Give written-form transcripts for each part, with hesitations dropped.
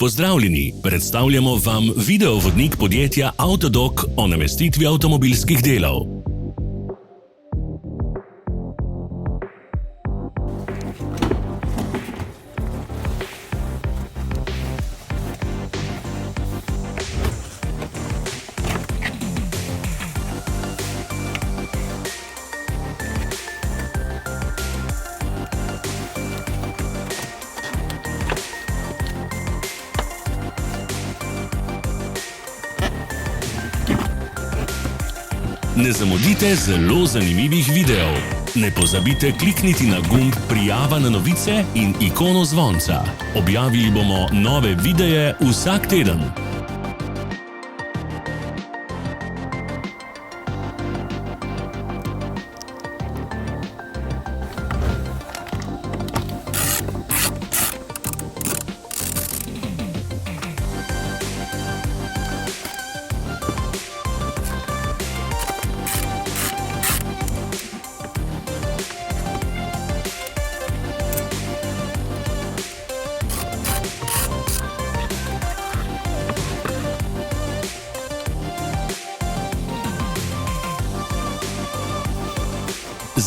Pozdravljeni, predstavljamo vam videovodnik podjetja Avtodok o namestitvi avtomobilskih delov. Ne zamudite zelo zanimivih videov. Ne pozabite klikniti na gumb Prijava na novice in ikono zvonca. Objavili bomo nove videe vsak teden.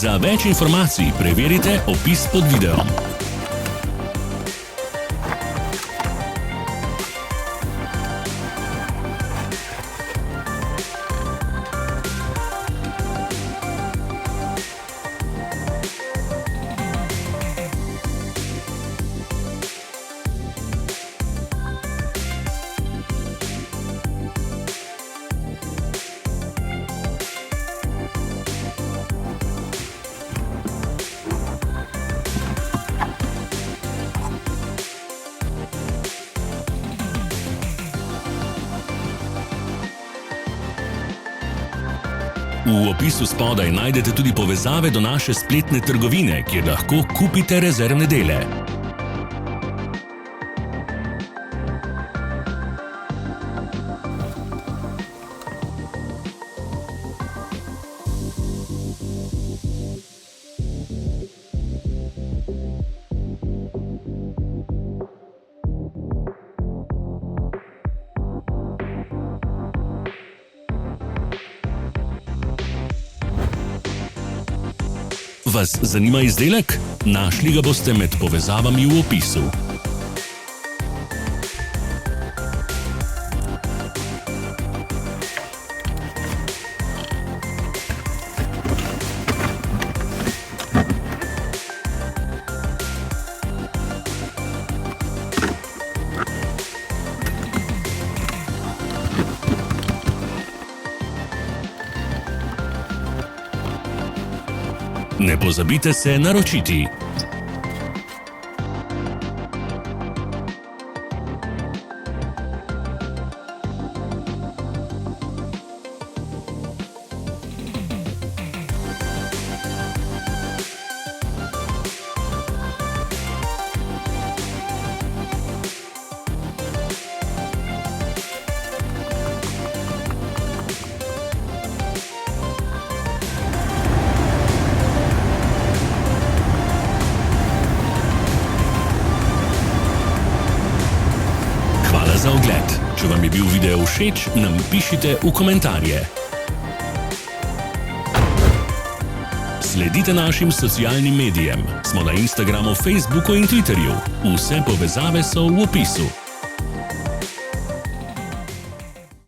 Za več informacij preverite opis pod videom. V opisu spodaj najdete tudi povezave do naše spletne trgovine, kjer lahko kupite rezervne dele. Vas zanima izdelek? Našli ga boste med povezavami v opisu. Ne pozabite se naročiti. Za ogled. Če vam je bil video všeč, nam pišite v komentarje. Sledite našim socialnim medijem. Smo na Instagramu, Facebooku in Twitterju. Vse povezave so v opisu.